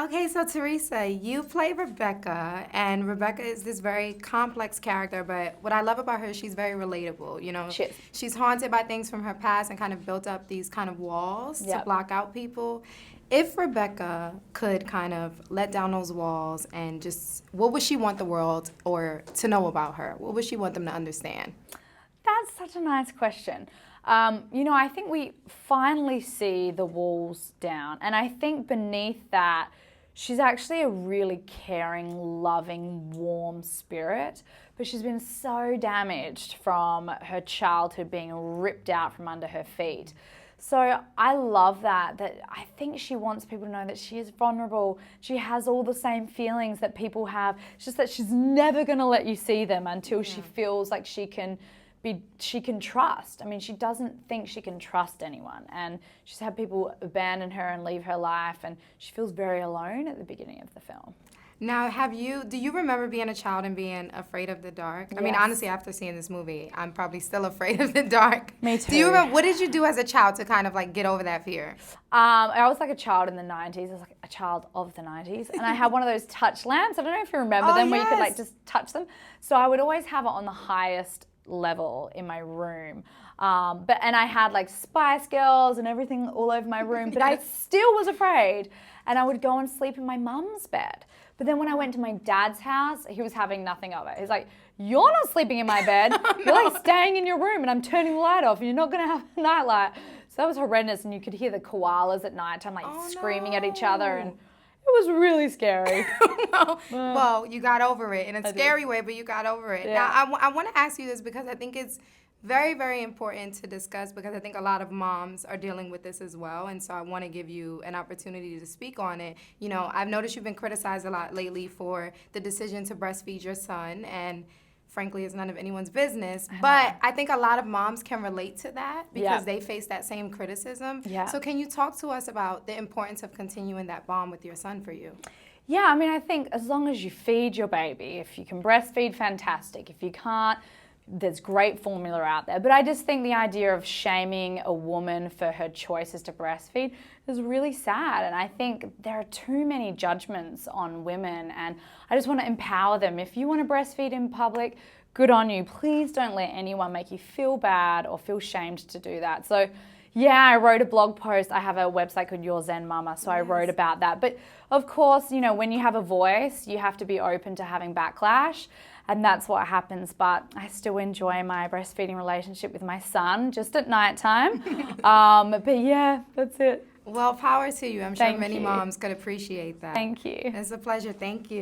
Okay, so Teresa, you play Rebecca, and Rebecca is this very complex character, but what I love about her is she's very relatable. She is. She's haunted by things from her past and kind of built up these kind of walls to Yep. block out people. If Rebecca could kind of let down those walls and just, what would she want the world or to know about her? What would she want them to understand? That's such a nice question. I think we finally see the walls down, and I think beneath that, she's actually a really caring, loving, warm spirit, but she's been so damaged from her childhood being ripped out from under her feet. So I love that I think she wants people to know that she is vulnerable. She has all the same feelings that people have. It's just that she's never going to let you see them until she feels like she can trust. I mean, she doesn't think she can trust anyone, and she's had people abandon her and leave her life, and she feels very alone at the beginning of the film. Now, do you remember being a child and being afraid of the dark? I mean, Yes. honestly, after seeing this movie, I'm probably still afraid of the dark. Me too. Do you remember, what did you do as a child to kind of like get over that fear? I was like a child in the 90s. I was like a child of the 90s. And I had one of those touch lamps. I don't know if you remember them, where you could like just touch them. So I would always have it on the highest level in my room. And I had like Spice Girls and everything all over my room, but I still was afraid. And I would go and sleep in my mum's bed. But then when I went to my dad's house, he was having nothing of it. He's like, "You're not sleeping in my bed. You're like staying in your room, and I'm turning the light off, and you're not going to have a nightlight." So that was horrendous. And you could hear the koalas at nighttime like screaming at each other, and it was really scary. Well, you got over it in a scary way, but you got over it. Yeah. Now, I want to ask you this because I think it's very, very important to discuss, because I think a lot of moms are dealing with this as well, and so I want to give you an opportunity to speak on it. I've noticed you've been criticized a lot lately for the decision to breastfeed your son, and frankly, it's none of anyone's business. But I think a lot of moms can relate to that because they face that same criticism. Yeah. So can you talk to us about the importance of continuing that bond with your son for you? Yeah, I mean, I think as long as you feed your baby, if you can breastfeed, fantastic. If you can't, there's great formula out there. But I just think the idea of shaming a woman for her choices to breastfeed is really sad. And I think there are too many judgments on women, and I just want to empower them. If you want to breastfeed in public, good on you. Please don't let anyone make you feel bad or feel shamed to do that. So yeah, I wrote a blog post. I have a website called Your Zen Mama, so I wrote about that. But of course, when you have a voice, you have to be open to having backlash, and that's what happens. But I still enjoy my breastfeeding relationship with my son, just at nighttime. But yeah, that's it. Well, power to you. I'm sure Thank many you. moms could appreciate that. Thank you. It's a pleasure. Thank you.